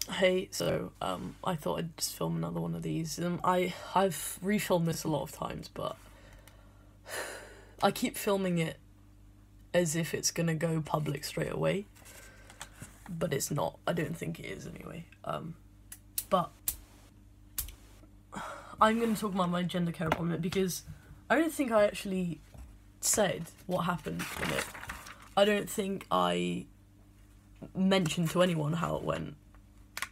Hey, so I thought I'd just film another one of these. I've refilmed this a lot of times, but I keep filming it as if it's gonna go public straight away, but it's not. I don't think it is anyway. But I'm gonna talk about my Gendercare appointment because I don't think I actually said what happened in it. I don't think I mentioned to anyone how it went,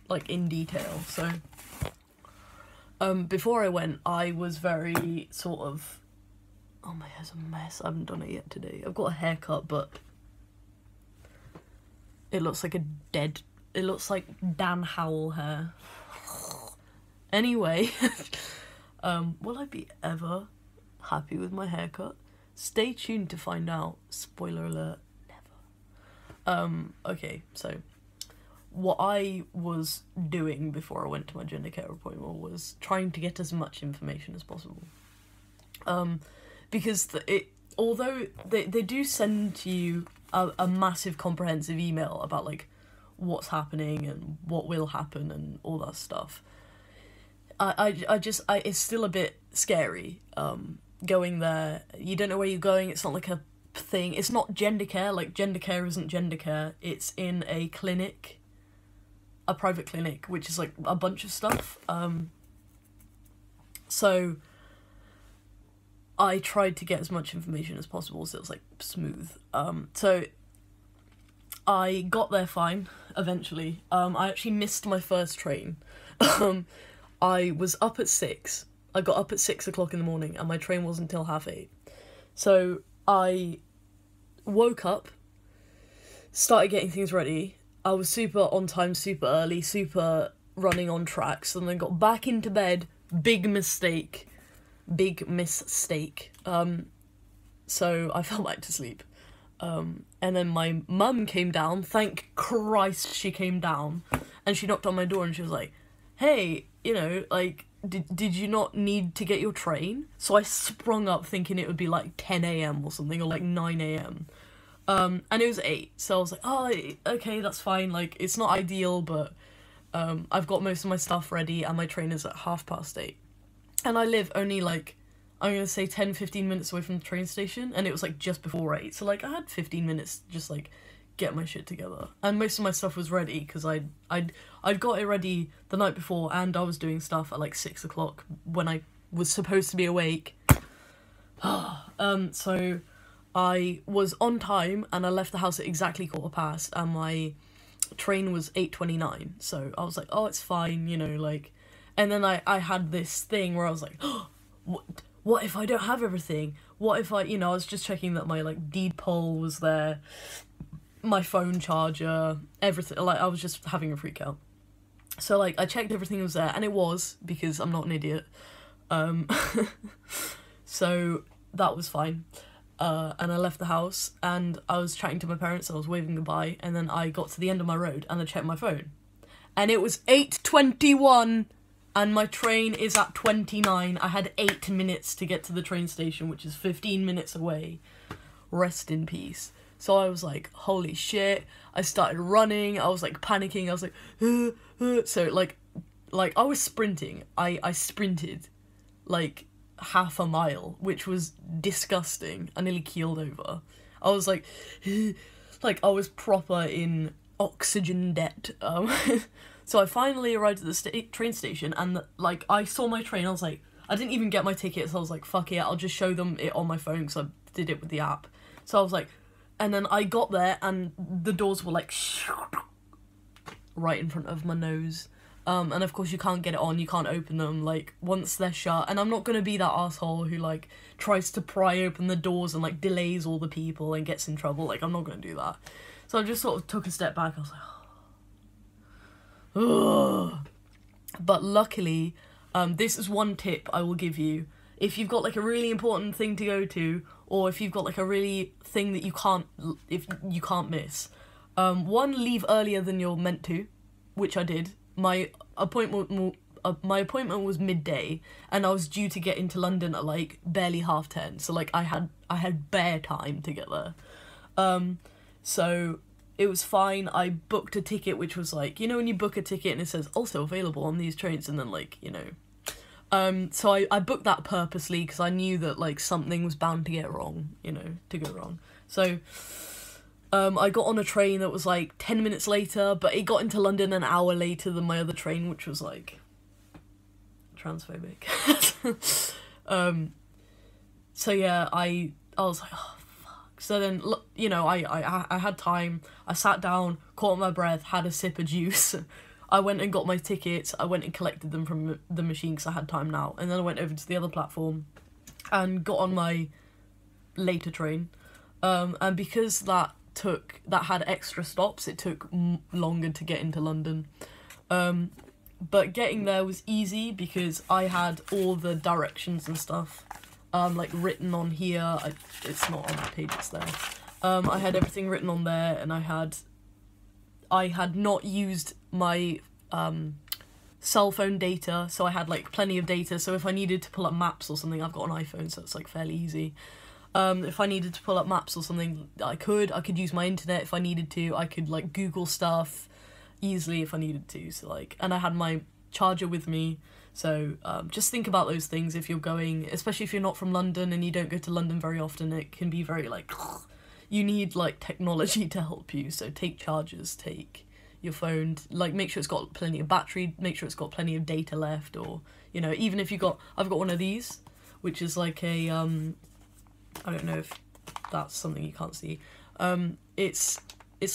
like, in detail. So before I went, I was very sort of, oh, my hair's a mess, I haven't done it yet today. I've got a haircut, but it looks like it looks like Dan Howell hair. Anyway, will I be ever happy with my haircut? Stay tuned to find out. Spoiler alert, never. Okay, so what I was doing before I went to my Gendercare appointment was trying to get as much information as possible. Because although they do send to you a massive comprehensive email about, like, what's happening and what will happen and all that stuff, it's still a bit scary, going there. You don't know where you're going. It's not like a thing. It's not Gendercare. Like, Gendercare isn't Gendercare. It's in a clinic, a private clinic, which is like a bunch of stuff. So I tried to get as much information as possible, so it was like smooth. So I got there fine eventually. I actually missed my first train. I was up at 6. I got up at 6 o'clock in the morning, and my train wasn't until 8:30. So I woke up, started getting things ready. I was super on time, super early, super running on tracks, and then got back into bed. Big mistake. So I fell back to sleep. And then my mum came down. Thank Christ she came down. And she knocked on my door and she was like, hey, like, did you not need to get your train? So I sprung up thinking it would be like 10 a.m. or something, or like 9 a.m. And it was 8, so I was like, oh, okay, that's fine, like, it's not ideal, but I've got most of my stuff ready, and my train is at 8:30. And I live only, like, I'm gonna say 10-15 minutes away from the train station, and it was, like, just before 8, so, like, I had 15 minutes to just, like, get my shit together. And most of my stuff was ready, because I'd got it ready the night before, and I was doing stuff at, like, 6 o'clock when I was supposed to be awake. So I was on time, and I left the house at exactly 1:15, and my train was 8:29, so I was like, oh, it's fine, like, and then I had this thing where I was like, oh, what if I don't have everything? What if I was just checking that my, like, deed poll was there, my phone charger, everything, like, I was just having a freak out. So, like, I checked everything was there, and it was, because I'm not an idiot. So that was fine. And I left the house, and I was chatting to my parents, I was waving goodbye, and then I got to the end of my road, and I checked my phone. And it was 8:21, and my train is at 29. I had 8 minutes to get to the train station, which is 15 minutes away. Rest in peace. So I was like, holy shit. I started running, I was, like, panicking, I was like, so, like, I was sprinting. I sprinted, like, half a mile, which was disgusting. I nearly keeled over. I was like, like, I was proper in oxygen debt. So I finally arrived at the train station, and, like, I saw my train, I was like, I didn't even get my ticket, so I was like, fuck it, I'll just show them it on my phone, because I did it with the app. So I was like, and then I got there, and the doors were, like, right in front of my nose. And of course you can't get it on, you can't open them, like, once they're shut, and I'm not gonna be that asshole who, like, tries to pry open the doors and, like, delays all the people and gets in trouble. Like, I'm not gonna do that. So I just sort of took a step back, I was like, ugh. But luckily, this is one tip I will give you. If you've got, like, a really important thing to go to, or if you've got, like, a really thing that you can't miss, one, leave earlier than you're meant to, which I did. My appointment was midday, and I was due to get into London at, like, barely 10:30, so, like, I had bare time to get there. So it was fine. I booked a ticket, which was like, you know when you book a ticket and it says also available on these trains, and then like, you know. So I booked that purposely because I knew that like something was bound to get wrong, you know, to go wrong. So I got on a train that was like 10 minutes later, but it got into London an hour later than my other train, which was like transphobic. So yeah, I was like, oh fuck. So then, you know, I had time. I sat down, caught my breath, had a sip of juice. I went and got my tickets. I went and collected them from the machine because I had time now. And then I went over to the other platform and got on my later train. And because that had extra stops, it took longer to get into London. But getting there was easy because I had all the directions and stuff like written on here. It's not on the page, it's there. I had everything written on there, and I had not used my cell phone data, so I had like plenty of data. So if I needed to pull up maps or something, I've got an iPhone, so it's like fairly easy. If I needed to pull up maps or something, I could use my internet if I needed to. I could like Google stuff easily if I needed to. So like, and I had my charger with me. So just think about those things if you're going, especially if you're not from London and you don't go to London very often. It can be very like, you need like technology to help you. So take chargers, take your phone, like make sure it's got plenty of battery, make sure it's got plenty of data left, or you know, even if I've got one of these, which is like a I don't know if that's something you can't see. It's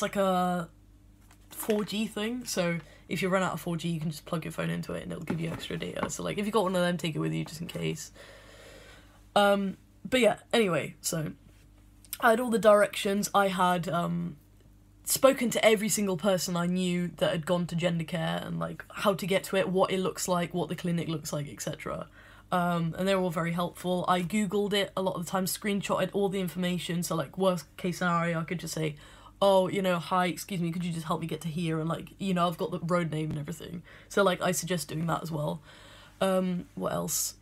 like a 4G thing, so if you run out of 4G, you can just plug your phone into it and it'll give you extra data. So like if you got one of them, take it with you just in case. But yeah, anyway, so I had all the directions. I had spoken to every single person I knew that had gone to Gendercare and like how to get to it, what it looks like, what the clinic looks like, etc. And they were all very helpful. I googled it a lot of the time, screenshotted all the information, so like worst case scenario I could just say, oh, you know, hi, excuse me, could you just help me get to here, and like, you know, I've got the road name and everything. So like I suggest doing that as well. What else?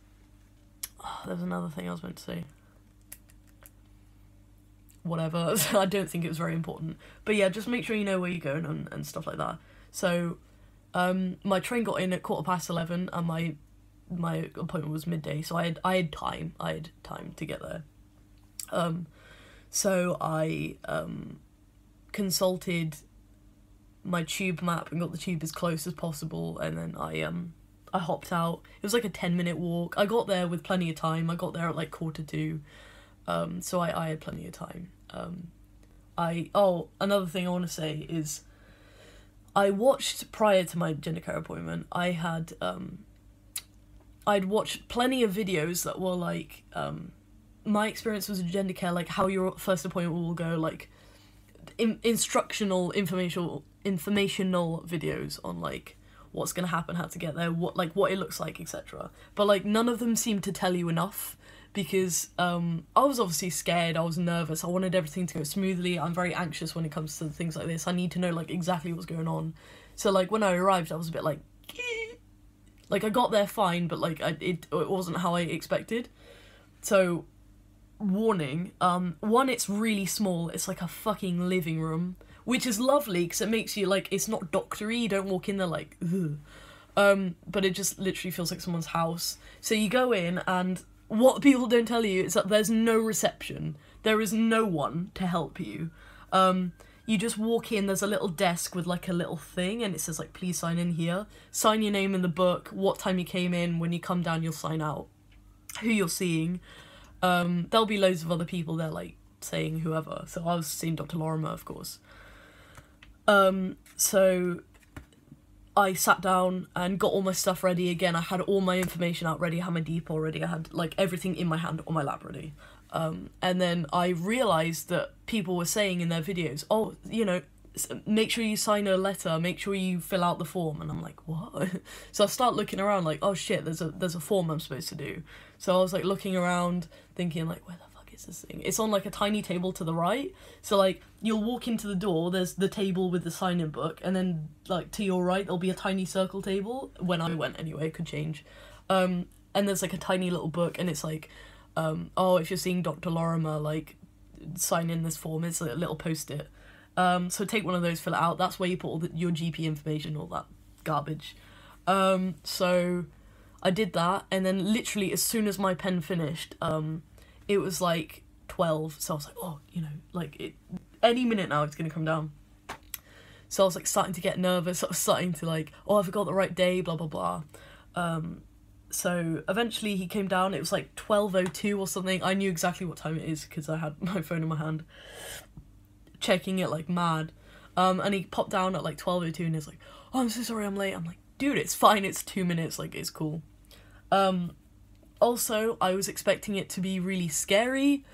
Oh, there's another thing I was meant to say. Whatever. I don't think it was very important. But yeah, just make sure you know where you're going and stuff like that. So my train got in at 11:15 and my appointment was midday, so I had time to get there. So I consulted my tube map and got the tube as close as possible, and then I hopped out. It was like a 10-minute walk. I got there with plenty of time. I got there at like 2:45. So I had plenty of time. Another thing I want to say is I watched, prior to my Gendercare appointment, I'd watched plenty of videos that were like, my experience was with Gendercare, like how your first appointment will go, like informational videos on like what's gonna happen, how to get there, what it looks like, etc. But like none of them seemed to tell you enough, because I was obviously scared, I was nervous, I wanted everything to go smoothly. I'm very anxious when it comes to things like this. I need to know like exactly what's going on. So like when I arrived, I was a bit like, like I got there fine, but like it wasn't how I expected. So warning, one, it's really small, it's like a fucking living room, which is lovely because it makes you like, it's not doctory, you don't walk in there like ugh. But it just literally feels like someone's house. So you go in, and what people don't tell you is that there's no reception, there is no one to help you. You just walk in, there's a little desk with like a little thing, and it says like, please sign in here, sign your name in the book, what time you came in, when you come down you'll sign out who you're seeing. There'll be loads of other people there, like, saying whoever. So I was seeing Dr. Lorimer, of course. So I sat down and got all my stuff ready again. I had all my information out ready, I had my depot ready, I had, like, everything in my hand on my lap ready. And then I realised that people were saying in their videos, oh, you know, make sure you sign a letter, make sure you fill out the form, and I'm like, what? So I start looking around like, oh shit, there's a form I'm supposed to do. So I was like looking around thinking like, where the fuck is this thing? It's on like a tiny table to the right, so like you'll walk into the door, there's the table with the sign-in book, and then like to your right there'll be a tiny circle table. When I went anyway, it could change. And there's like a tiny little book, and it's like, oh, if you're seeing Dr. Lorimer, like sign in this form. It's like a little post-it. So take one of those, fill it out. That's where you put all your GP information, all that garbage. So I did that, and then literally as soon as my pen finished, it was like 12, so I was like, oh, you know, like, any minute now it's gonna come down. So I was like starting to get nervous. I was starting to like, oh, have I got the right day, blah blah blah. So eventually he came down. It was like 12:02 or something. I knew exactly what time it is because I had my phone in my hand, checking it like mad. And he popped down at like 12:02 and he's like, oh, I'm so sorry I'm late. I'm like, dude, it's fine, it's 2 minutes, like, it's cool. Also, I was expecting it to be really scary,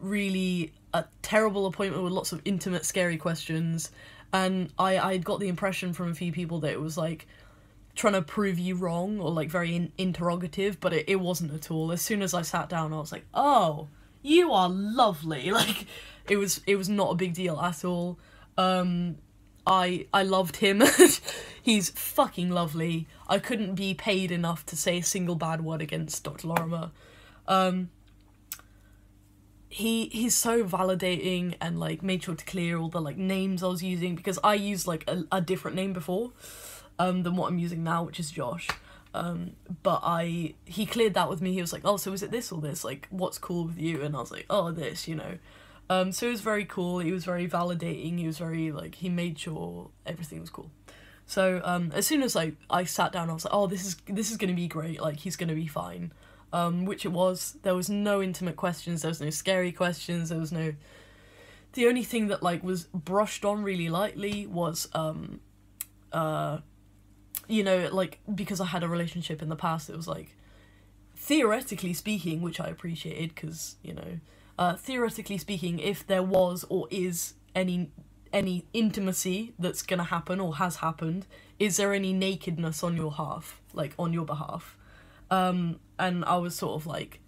really a terrible appointment with lots of intimate, scary questions, and I got the impression from a few people that it was, like, trying to prove you wrong, or, like, very interrogative, but it wasn't at all. As soon as I sat down, I was like, oh, you are lovely. Like, it was not a big deal at all. I loved him. He's fucking lovely. I couldn't be paid enough to say a single bad word against Dr. Lorimer. He's so validating, and like made sure to clear all the like names I was using, because I used like a different name before than what I'm using now, which is Josh. But he cleared that with me. He was like, oh, so is it this or this? Like, what's cool with you? And I was like, oh, this, you know. So it was very cool. He was very validating. He was very, like, he made sure everything was cool. So, as soon as I sat down, I was like, oh, this is gonna be great. Like, he's gonna be fine. Which it was. There was no intimate questions. There was no scary questions. There was no... The only thing that, like, was brushed on really lightly was, you know, like, because I had a relationship in the past, it was, like, theoretically speaking, which I appreciated, because, you know, theoretically speaking, if there was or is any intimacy that's gonna happen or has happened, is there any nakedness on your behalf? And I was sort of like,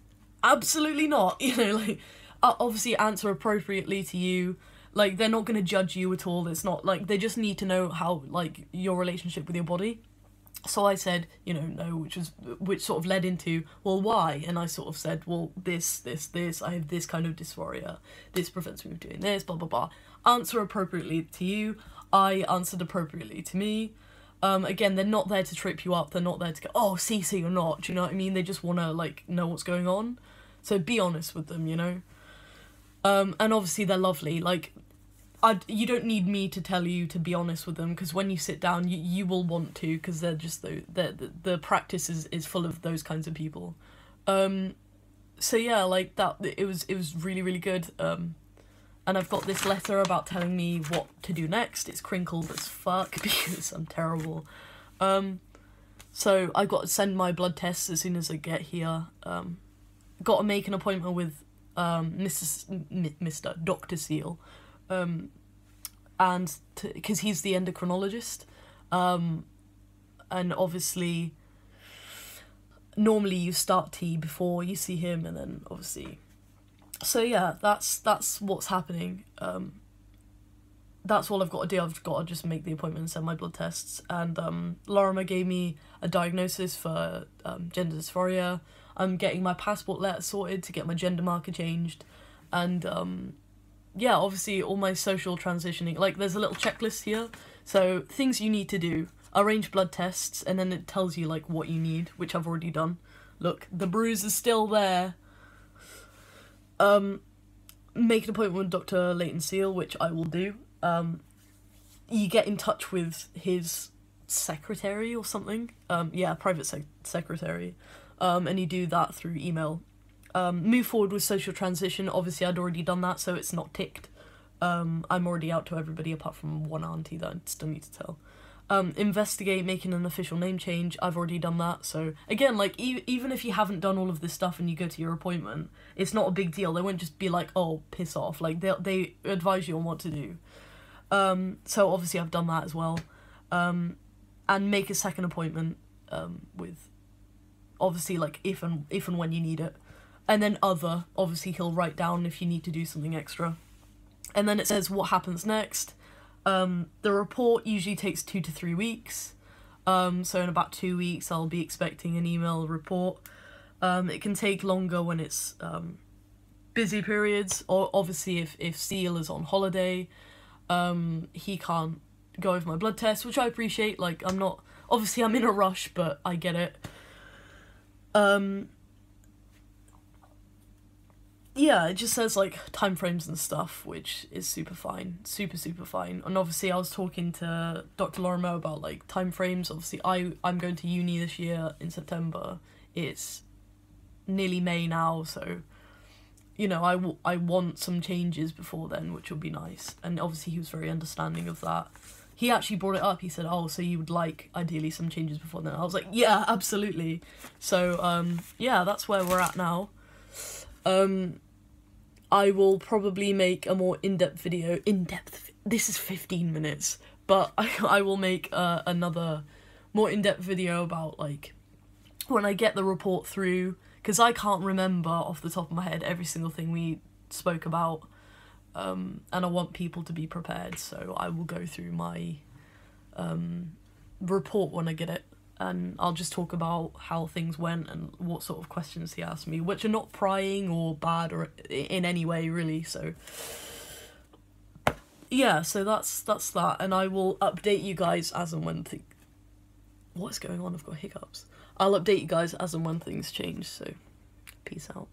absolutely not, you know, like, obviously answer appropriately to you. Like, they're not gonna judge you at all. It's not, like, they just need to know how, like, your relationship with your body. So I said, you know, no, which sort of led into, well, why? And I sort of said, well, this, I have this kind of dysphoria, this prevents me from doing this, blah, blah, blah. Answer appropriately to you. I answered appropriately to me. Again, they're not there to trip you up. They're not there to go, oh, CC or not. Do you know what I mean? They just want to, like, know what's going on. So be honest with them, you know? And obviously they're lovely. Like, you don't need me to tell you to be honest with them, because when you sit down, you will want to, because they're just the practice is full of those kinds of people. So yeah, like that, it was really, really good. And I've got this letter about telling me what to do next. It's crinkled as fuck because I'm terrible. So I got to send my blood tests as soon as I get here. Got to make an appointment with Mr. Dr. Seal. And because he's the endocrinologist, and obviously normally you start tea before you see him, and then obviously, so yeah, that's what's happening. That's all I've got to do. I've got to just make the appointment and send my blood tests, and Lorimer gave me a diagnosis for gender dysphoria. I'm getting my passport letter sorted to get my gender marker changed, and yeah, obviously all my social transitioning, like, there's a little checklist here, so things you need to do: arrange blood tests, and then it tells you, like, what you need, which I've already done. Look, the bruise is still there. Make an appointment with Dr. Leighton Seal, which I will do. You get in touch with his secretary or something, yeah, private secretary, and you do that through email. Move forward with social transition. Obviously, I'd already done that, so it's not ticked. I'm already out to everybody apart from one auntie that I still need to tell. Investigate making an official name change. I've already done that. So again, like, even if you haven't done all of this stuff and you go to your appointment, it's not a big deal. They won't just be like, oh, piss off. Like, they advise you on what to do. So obviously I've done that as well. And make a second appointment with, obviously, like, if and when you need it. And then obviously he'll write down if you need to do something extra. And then it says what happens next. The report usually takes 2 to 3 weeks. So in about 2 weeks, I'll be expecting an email report. It can take longer when it's busy periods, or obviously if Seal is on holiday. he can't go over my blood test, which I appreciate. Like, obviously I'm in a rush, but I get it. Yeah, it just says, like, time frames and stuff, which is super fine. Super fine. And obviously I was talking to Dr. Lorimer about, like, time frames. Obviously I'm going to uni this year in September. It's nearly May now, so, you know, I want some changes before then, which will be nice. And obviously he was very understanding of that. He actually brought it up. He said, oh, so you would like, ideally, some changes before then. I was like, yeah, absolutely. So, yeah, that's where we're at now. I will probably make a more in-depth video. This is 15 minutes. But I will make another more in-depth video about, like, when I get the report through. Because I can't remember off the top of my head every single thing we spoke about. And I want people to be prepared. So I will go through my report when I get it. And I'll just talk about how things went and what sort of questions he asked me, which are not prying or bad or in any way, really. So, yeah, so that's that. And I will update you guys as and when what is going on? I've got hiccups. I'll update you guys as and when things change, so peace out.